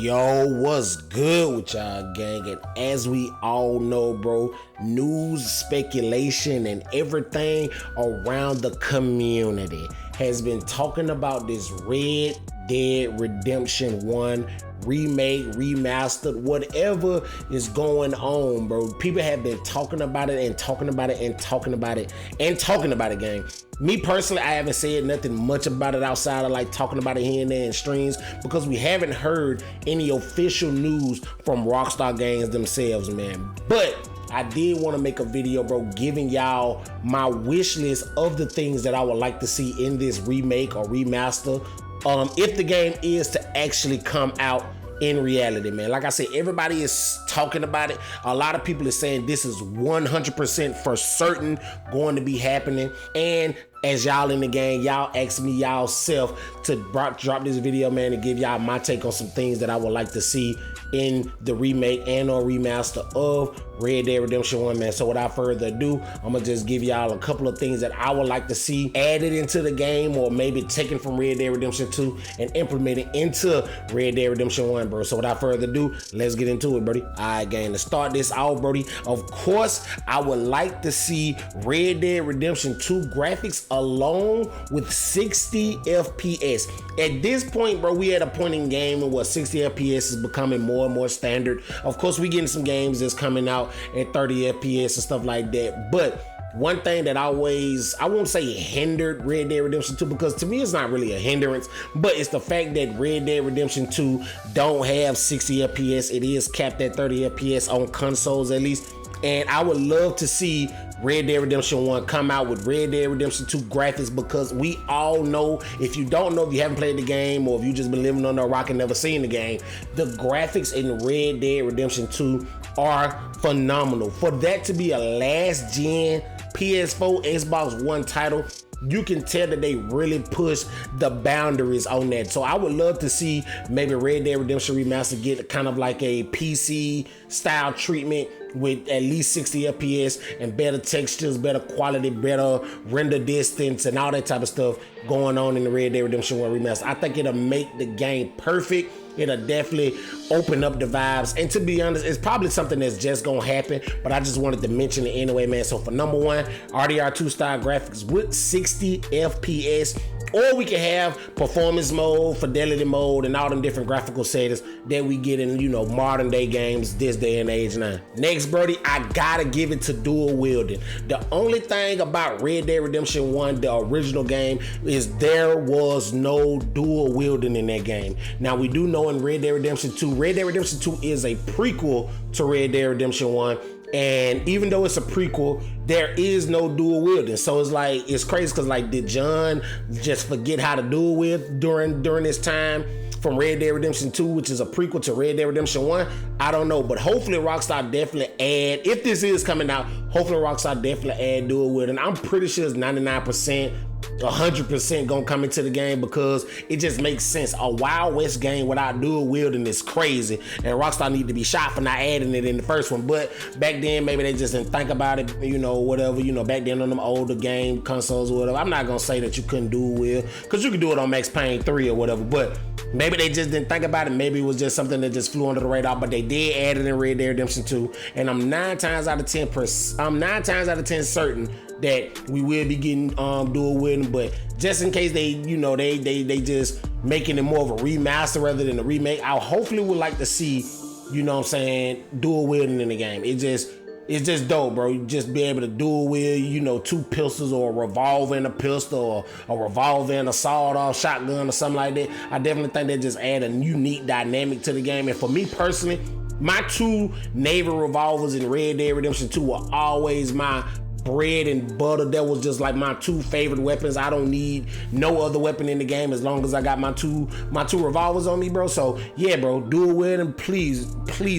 Yo, what's good with y'all, gang? And as we all know, bro, news, speculation, and everything around the community has been talking about this Red Dead Redemption 1 remake, remastered, whatever is going on, bro. People have been talking about it and talking about it and talking about it and talking about it, gang. Me personally, I haven't said nothing much about it outside of like talking about it here and there in streams because we haven't heard any official news from Rockstar Games themselves, man. But I did want to make a video, bro, giving y'all my wish list of the things that I would like to see in this remake or remaster. If the game is to actually come out in reality, man. Like I said, everybody is talking about it. A lot of people are saying this is 100% for certain going to be happening. And as y'all in the game, y'all asked me y'all self to drop this video, man, and give y'all my take on some things that I would like to see in the remake and or remaster of Red Dead Redemption 1, man. So without further ado, I'm gonna just give y'all a couple of things that I would like to see added into the game, or maybe taken from Red Dead Redemption 2 and implemented into Red Dead Redemption 1, bro. So without further ado, let's get into it, brody. All right, gang, to start this off, brody, of course, I would like to see Red Dead Redemption 2 graphics alone with 60 FPS. At this point, bro, we at a point in game where 60 FPS is becoming more and more standard. Of course, we getting some games that's coming out at 30 FPS and stuff like that. But one thing that always, I won't say hindered Red Dead Redemption 2, because to me it's not really a hindrance, but it's the fact that Red Dead Redemption 2 don't have 60 FPS. It is capped at 30 FPS on consoles at least. And I would love to see Red Dead Redemption 1 come out with Red Dead Redemption 2 graphics, because we all know, if you don't know, if you haven't played the game, or if you just been living under a rock and never seen the game, the graphics in Red Dead Redemption 2 are phenomenal. For that to be a last gen PS4, Xbox One title, you can tell that they really push the boundaries on that. So I would love to see maybe Red Dead Redemption Remastered get kind of like a PC style treatment with at least 60 FPS and better textures, better quality, better render distance, and all that type of stuff going on in the Red Dead Redemption 1 Remastered. I think it'll make the game perfect. It'll definitely open up the vibes. And to be honest, it's probably something that's just gonna happen, but I just wanted to mention it anyway, man. So for number one, RDR2 style graphics with 60 FPS, or we can have performance mode, fidelity mode, and all them different graphical settings that we get in, you know, modern day games this day and age now. Next, brody, I gotta give it to dual wielding. The only thing about Red Dead Redemption 1, the original game, is there was no dual wielding in that game. Now we do know in Red Dead Redemption 2, Red Dead Redemption 2 is a prequel to Red Dead Redemption 1. And even though it's a prequel, there is no dual wielding. So it's like, it's crazy, because like, did John just forget how to dual wield during this time from Red Dead Redemption 2, which is a prequel to Red Dead Redemption 1? I don't know, but hopefully Rockstar definitely add, if this is coming out, hopefully Rockstar definitely add dual wielding. I'm pretty sure it's 99%, 100% gonna come into the game, because it just makes sense. A Wild West game without dual wielding is crazy, and Rockstar need to be shot for not adding it in the first one. But back then, maybe they just didn't think about it, you know, whatever, you know, back then on them older game consoles or whatever. I'm not gonna say that you couldn't dual wield, because you could do it on Max Payne 3 or whatever, but maybe they just didn't think about it. Maybe it was just something that just flew under the radar, but they did add it in Red Dead Redemption 2, and I'm 9 times out of 10 certain that we will be getting dual wielding. But just in case they, you know, they just making it more of a remaster rather than a remake, I hopefully would like to see, you know what I'm saying, dual wielding in the game. It's just dope, bro. You just be able to dual wield, you know, 2 pistols, or a revolver and a pistol, or a revolver and a sawed-off shotgun or something like that. I definitely think that just add a unique dynamic to the game. And for me personally, my 2 naval revolvers in Red Dead Redemption 2 were always my bread and butter. That was just like my 2 favorite weapons. I don't need no other weapon in the game as long as I got my two revolvers on me, bro. So yeah, bro, dual wielding, please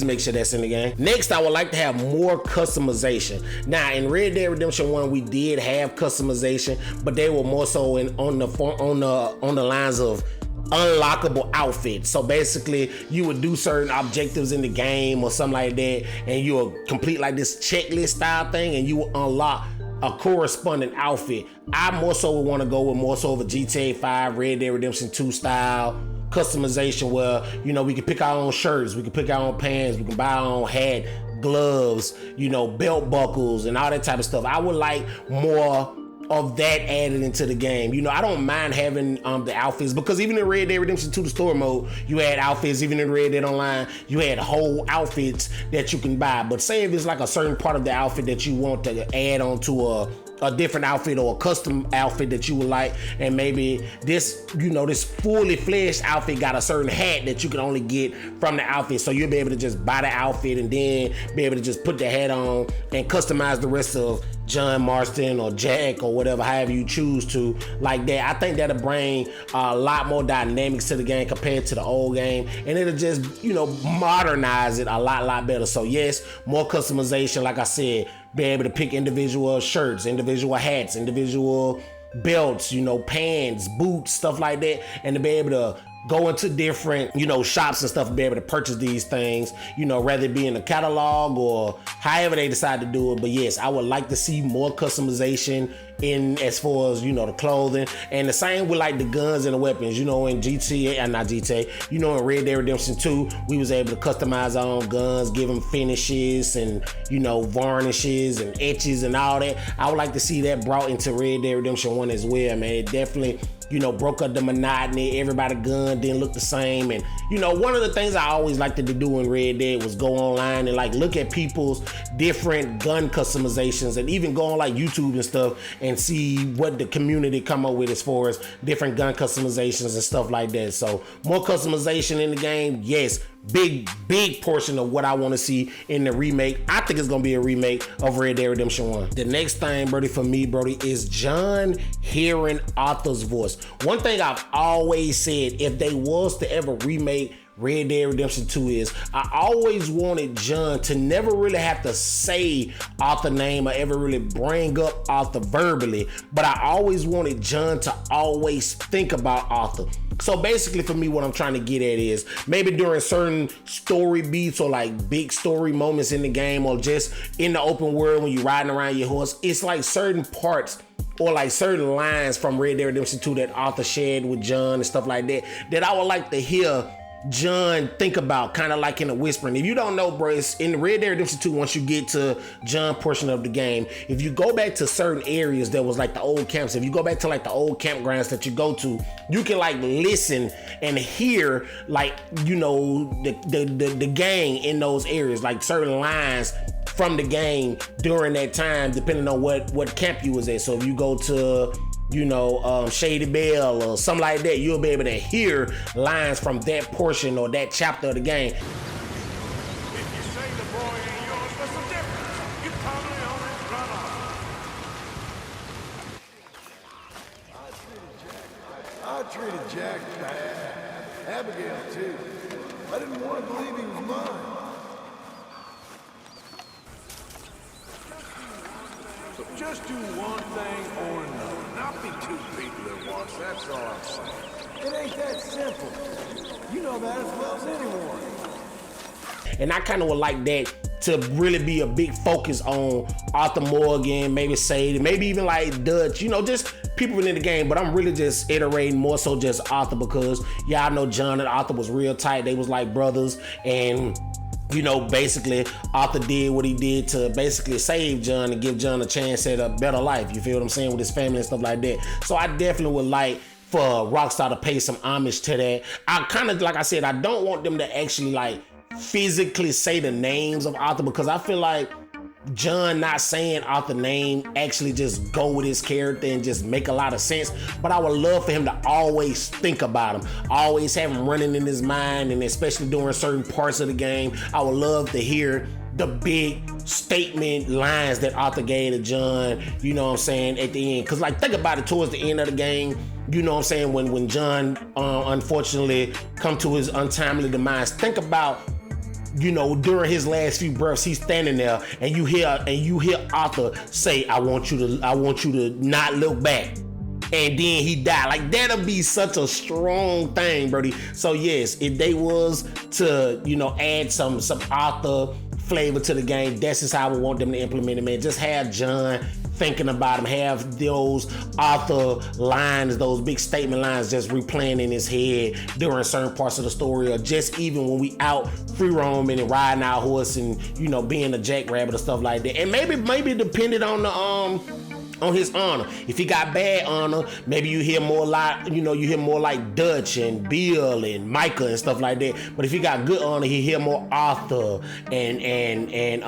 make sure that's in the game. Next, I would like to have more customization. Now in Red Dead Redemption 1, we did have customization, but they were more so on the lines of unlockable outfits. So basically, you would do certain objectives in the game or something like that, and you will complete like this checklist style thing, and you will unlock a corresponding outfit. I more so would want to go with more so of a GTA 5, Red Dead Redemption 2 style customization where, you know, we can pick our own shirts, we can pick our own pants, we can buy our own hat, gloves, you know, belt buckles and all that type of stuff. I would like more of that added into the game. You know, I don't mind having the outfits, because even in Red Dead Redemption 2, the story mode, you had outfits. Even in Red Dead Online, you had whole outfits that you can buy. But say if it's like a certain part of the outfit that you want to add onto a different outfit or a custom outfit that you would like, and maybe this, you know, this fully fledged outfit got a certain hat that you can only get from the outfit, so you'll be able to just buy the outfit and then be able to just put the hat on and customize the rest of John Marston or Jack or whatever, however you choose to, like that. I think that'll bring a lot more dynamics to the game compared to the old game, and it'll just, you know, modernize it a lot better. So yes, more customization, like I said, be able to pick individual shirts, individual hats, individual belts, you know, pants, boots, stuff like that, and to be able to go into different, you know, shops and stuff and be able to purchase these things, you know, rather it be in a catalog or however they decide to do it. But yes, I would like to see more customization in as far as, you know, the clothing, and the same with like the guns and the weapons. You know, in GTA, not GTA, you know, in Red Dead Redemption 2, we was able to customize our own guns, give them finishes and, you know, varnishes and etches and all that. I would like to see that brought into Red Dead Redemption 1 as well, man. It definitely, you know, broke up the monotony. Everybody's gun didn't look the same. And, you know, one of the things I always liked to do in Red Dead was go online and like look at people's different gun customizations, and even go on like YouTube and stuff and see what the community come up with as far as different gun customizations and stuff like that. So more customization in the game, yes. Big portion of what I want to see in the remake. I think it's gonna be a remake of Red Dead Redemption 1. The next thing, Brody, for me, Brody, is John hearing Arthur's voice. One thing I've always said, if they was to ever remake Red Dead Redemption 2, is I always wanted John to never really have to say Arthur's name or ever really bring up Arthur verbally, but I always wanted John to always think about Arthur. So basically for me, what I'm trying to get at is maybe during certain story beats or like big story moments in the game, or just in the open world when you're riding around your horse, it's like certain parts or like certain lines from Red Dead Redemption 2 that Arthur shared with John and stuff like that, that I would like to hear John think about, kind of like in a whispering. If you don't know, bro, it's in Red Dead Redemption 2, once you get to John portion of the game, if you go back to certain areas that was like the old camps, if you go back to like the old campgrounds that you go to, you can like listen and hear like, you know, the gang in those areas, like certain lines from the game during that time, depending on what camp you was at. So if you go to, you know, Shady Bell or something like that, you'll be able to hear lines from that portion or that chapter of the game. If you say the boy ain't yours, what's the difference? You probably own it, run off. I treated Jack bad. Abigail, too. I didn't want to believe he was mine. So just do one thing or another. Not be two people at once, that's all I'm saying. It ain't that simple. You know that as well as anyone. And I kind of would like that to really be a big focus on Arthur Morgan, maybe Sadie, maybe even like Dutch, you know, just people in the game. But I'm really just iterating more so just Arthur, because y'all know John and Arthur was real tight. They was like brothers, and you know, basically Arthur did what he did to basically save John and give John a chance at a better life. You feel what I'm saying, with his family and stuff like that. So I definitely would like for Rockstar to pay some homage to that. I kind of, like I said, I don't want them to actually like physically say the names of Arthur, because I feel like John not saying Arthur's name actually just go with his character and just make a lot of sense. But I would love for him to always think about him, always have him running in his mind, and especially during certain parts of the game, I would love to hear the big statement lines that Arthur gave to John, you know what I'm saying, at the end. Because like, think about it, towards the end of the game, you know what I'm saying, when John unfortunately come to his untimely demise, think about, you know, during his last few breaths, he's standing there, and you hear Arthur say, I want you to not look back. And then he died. Like, that'll be such a strong thing, Brody. So yes, if they was to, you know, add some Arthur flavor to the game, that's just how I would want them to implement it, man. Just have John thinking about him, have those author lines, those big statement lines just replaying in his head during certain parts of the story, or just even when we out free roaming and riding our horse and, you know, being a jackrabbit or stuff like that. And maybe depending on the on his honor. If he got bad honor, maybe you hear more like Dutch and Bill and Micah and stuff like that. But if he got good honor, he hear more Arthur and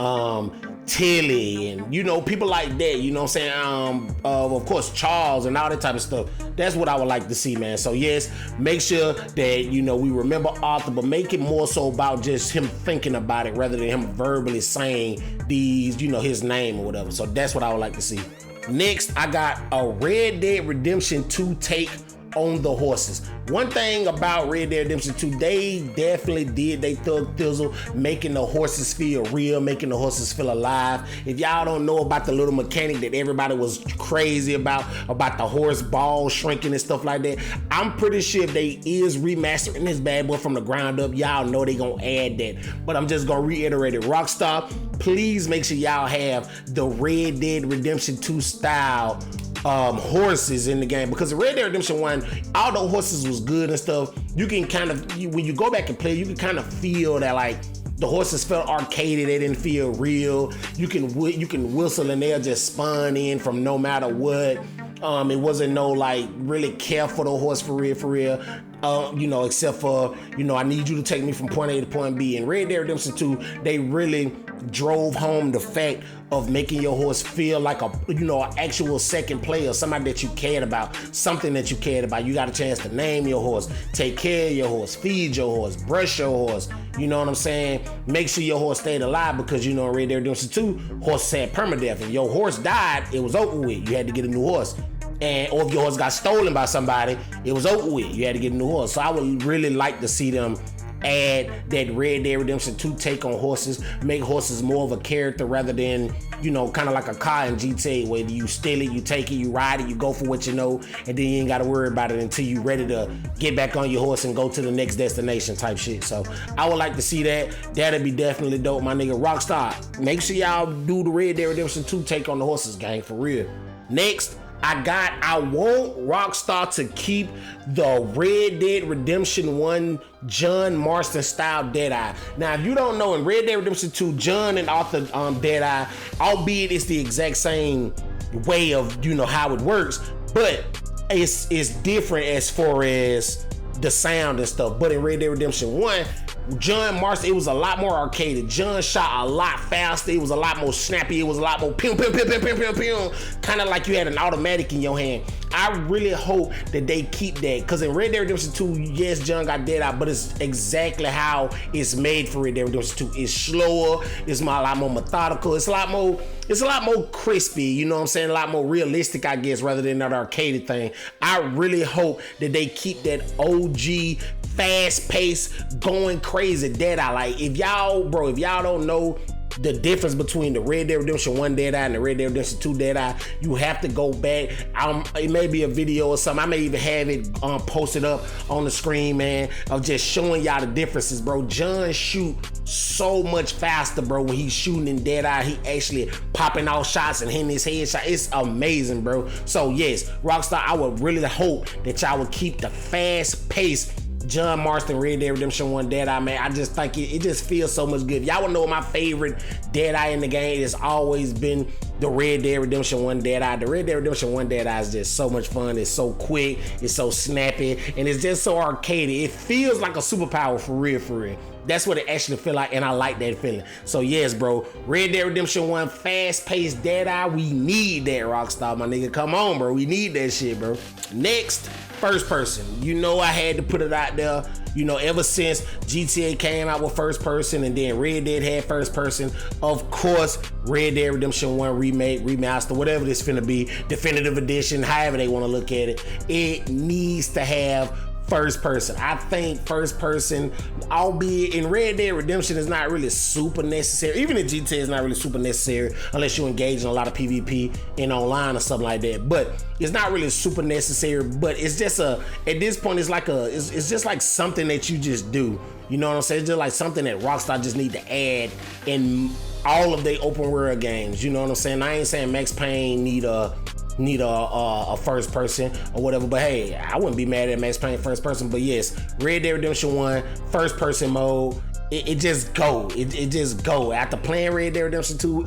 Tilly and, you know, people like that, you know what I'm saying? Of course, Charles and all that type of stuff. That's what I would like to see, man. So yes, make sure that, you know, we remember Arthur, but make it more so about just him thinking about it rather than him verbally saying these, you know, his name or whatever. So that's what I would like to see. Next, I got a Red Dead Redemption 2 take on the horses. One thing about Red Dead Redemption 2, they definitely did they thug thizzle, making the horses feel real, making the horses feel alive. If y'all don't know about the little mechanic that everybody was crazy about the horse balls shrinking and stuff like that, I'm pretty sure if they is remastering this bad boy from the ground up, y'all know they gonna add that. But I'm just gonna reiterate it. Rockstar, please make sure y'all have the Red Dead Redemption 2 style horses in the game, because the Red Dead Redemption 1, all the horses was good and stuff. You can kind of, when you go back and play, you can kind of feel that like the horses felt arcaded, they didn't feel real. You can whistle and they'll just spawn in from no matter what. It wasn't no like really care for the horse for real. You know, except for, you know, I need you to take me from point A to point B. In Red Dead Redemption 2, they really drove home the fact of making your horse feel like an actual second player, somebody that you cared about, something that you cared about. You got a chance to name your horse, take care of your horse, feed your horse, brush your horse. You know what I'm saying? Make sure your horse stayed alive, because, you know, in Red Dead Redemption 2, horses had permadeath. If your horse died, it was over with. You had to get a new horse. Or if your horse got stolen by somebody, it was over with. You had to get a new horse. So I would really like to see them add that Red Dead Redemption 2 take on horses, make horses more of a character rather than, you know, kind of like a car in GTA where you steal it, you take it, you ride it, you go for what you know, and then you ain't got to worry about it until you ready to get back on your horse and go to the next destination type shit. So I would like to see that. That'd be definitely dope, my nigga. Rockstar, make sure y'all do the Red Dead Redemption 2 take on the horses, gang, for real. Next, I want Rockstar to keep the Red Dead Redemption 1 John Marston style Deadeye. Now, if you don't know, in Red Dead Redemption 2, John and Arthur Deadeye, albeit it's the exact same way of, you know, how it works, but it's different as far as the sound and stuff. But in Red Dead Redemption 1, John Marston, it was a lot more arcaded. John shot a lot faster. It was a lot more snappy. It was a lot more pew, pew, pew, pew, pew, pew, pew, kind of like you had an automatic in your hand. I really hope that they keep that, because in Red Dead Redemption 2, yes, John got Deadeye, but it's exactly how it's made for Red Dead Redemption 2. It's slower. It's a lot more methodical. It's a lot more crispy. You know what I'm saying? A lot more realistic, I guess, rather than that arcaded thing. I really hope that they keep that OG fast-paced, going crazy Deadeye. Like, if y'all don't know the difference between the Red Dead Redemption 1 Deadeye and the Red Dead Redemption 2 Deadeye, you have to go back. It may be a video or something. I may even have it posted up on the screen, man, of just showing y'all the differences, bro. John shoot so much faster, bro. When he's shooting in Deadeye, he actually popping off shots and hitting his headshot. It's amazing, bro. So yes, Rockstar, I would really hope that y'all would keep the fast-paced John Marston Red Dead Redemption 1 Deadeye, man. I just think it just feels so much good. Y'all would know my favorite Deadeye in the game has always been the Red Dead Redemption 1 Deadeye. The Red Dead Redemption 1 Deadeye is just so much fun. It's so quick, it's so snappy, and it's just so arcadey. It feels like a superpower for real. That's what it actually feel like, and I like that feeling. So yes, bro, Red Dead Redemption 1 fast-paced Deadeye, we need that, Rockstar, my nigga. Come on, bro, we need that shit, bro. Next, first person. You know I had to put it out there. You know, ever since GTA came out with first person and then Red Dead had first person, of course, Red Dead Redemption 1 remake, remaster, whatever this finna be, definitive edition, however they want to look at it, it needs to have first person. I think first person, albeit in Red Dead Redemption, is not really super necessary. Even in GTA, is not really super necessary unless you engage in a lot of PvP and online or something like that. But it's not really super necessary. But it's just at this point, it's like it's just like something that you just do. You know what I'm saying? It's just like something that Rockstar just need to add in all of their open world games. You know what I'm saying? I ain't saying Max Payne need a first person or whatever, but hey, I wouldn't be mad at Max Payne first person. But yes, Red Dead Redemption 1 first person mode, it just go. It just go. After playing Red Dead Redemption 2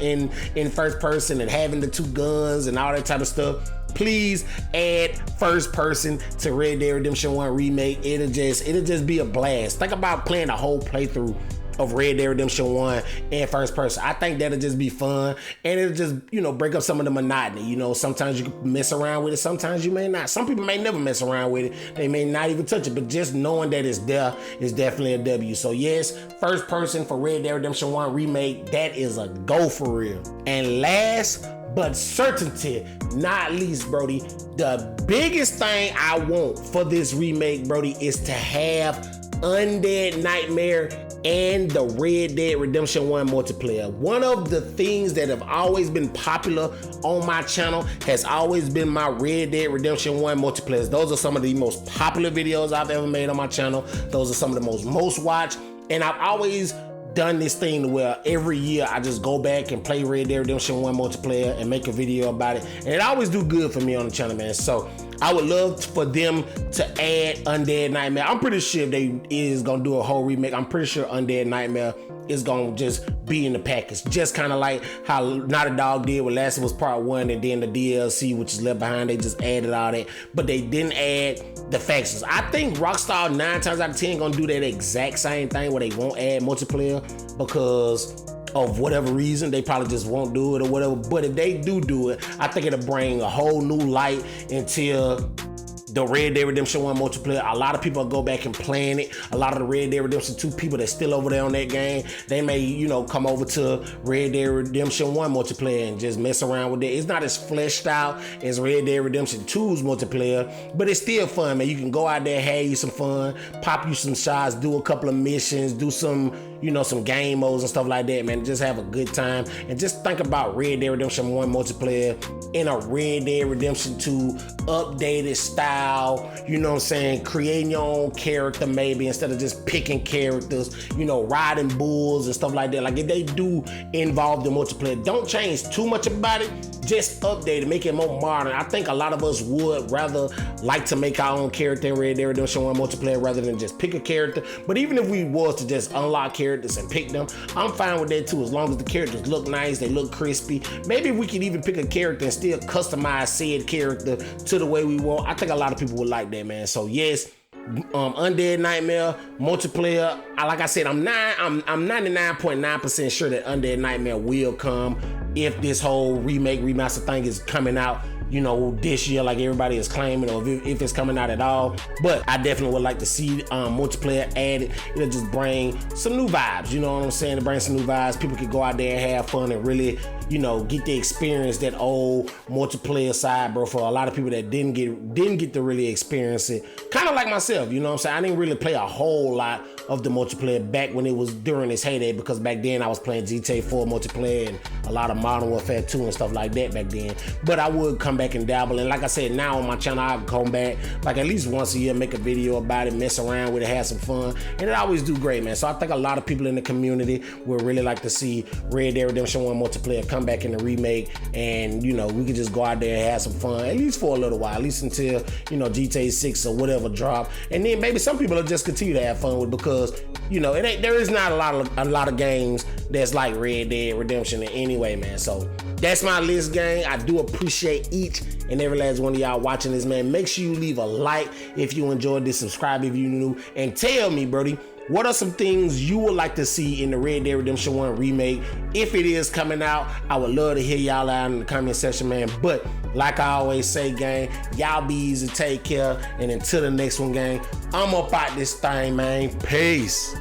in first person and having the 2 guns and all that type of stuff, please add first person to Red Dead Redemption 1 remake. It'll just be a blast. Think about playing a whole playthrough of Red Dead Redemption 1 in first person. I think that'll just be fun, and it'll just, break up some of the monotony. Sometimes you can mess around with it, sometimes you may not. Some people may never mess around with it. They may not even touch it, but just knowing that it's there is definitely a W. So yes, first person for Red Dead Redemption 1 remake, that is a go for real. And last but certainty not least, Brody, the biggest thing I want for this remake, Brody, is to have Undead Nightmare and the Red Dead Redemption 1 multiplayer. One of the things that have always been popular on my channel has always been my Red Dead Redemption 1 multiplayers. Those are some of the most popular videos I've ever made on my channel. Those are some of the most watched, and I've always done this thing where every year I just go back and play Red Dead Redemption 1 multiplayer and make a video about it, and it always do good for me on the channel, man. So I would love for them to add Undead Nightmare. I'm pretty sure they is gonna do a whole remake. I'm pretty sure Undead Nightmare is gonna just be in the package, just kind of like how Naughty Dog did with Last of Us Part 1, and then the DLC, which is left behind, they just added all that, but they didn't add the factions. I think Rockstar 9 times out of 10 gonna do that exact same thing where they won't add multiplayer because of whatever reason. They probably just won't do it or whatever. But if they do it, I think it'll bring a whole new light into the Red Dead Redemption 1 multiplayer. A lot of people go back and playing it. A lot of the Red Dead Redemption 2 people that's still over there on that game, they may, come over to Red Dead Redemption 1 multiplayer and just mess around with it. It's not as fleshed out as Red Dead Redemption 2's multiplayer, but it's still fun, man. You can go out there, have you some fun, pop you some shots, do a couple of missions, do some, some game modes and stuff like that, man. Just have a good time. And just think about Red Dead Redemption 1 multiplayer in a Red Dead Redemption 2 updated style, creating your own character maybe instead of just picking characters, riding bulls and stuff like that. Like if they do involve the multiplayer, don't change too much about it, just update it, make it more modern. I think a lot of us would rather like to make our own character in Red Dead Redemption 1 multiplayer rather than just pick a character. But even if we was to just unlock characters and pick them, I'm fine with that too, as long as the characters look nice, they look crispy. Maybe we could even pick a character and still customize said character to the way we want. I think a lot of people would like that, man. So yes, Undead Nightmare multiplayer. Like I said, I'm 99.9% sure that Undead Nightmare will come if this whole remake remaster thing is coming out, this year like everybody is claiming, or if it's coming out at all. But I definitely would like to see multiplayer added. It'll just bring some new vibes, you know what I'm saying? To bring some new vibes, people can go out there and have fun and really, get the experience that old multiplayer side, bro. For a lot of people that didn't get to really experience it, kind of like myself, you know what I'm saying? I didn't really play a whole lot of the multiplayer back when it was during its heyday, because back then I was playing GTA 4 multiplayer and a lot of Modern Warfare 2 and stuff like that back then. But I would come back and dabble, and like I said, now on my channel I come back like at least once a year, make a video about it, mess around with it, have some fun, and it always do great, man. So I think a lot of people in the community would really like to see Red Dead Redemption 1 multiplayer come back in the remake, and we could just go out there and have some fun, at least for a little while, at least until GTA 6 or whatever drop, and then maybe some people will just continue to have fun with it, because there is not a lot of games that's like Red Dead Redemption in any way, man. So that's my list, gang. I do appreciate each and every last one of y'all watching this, man. Make sure you leave a like if you enjoyed this, subscribe if you new, and tell me, Brody, what are some things you would like to see in the Red Dead Redemption 1 remake? If it is coming out, I would love to hear y'all out in the comment section, man. But like I always say, gang, y'all be easy, take care, and until the next one, gang, I'm up out this thing, man. Peace.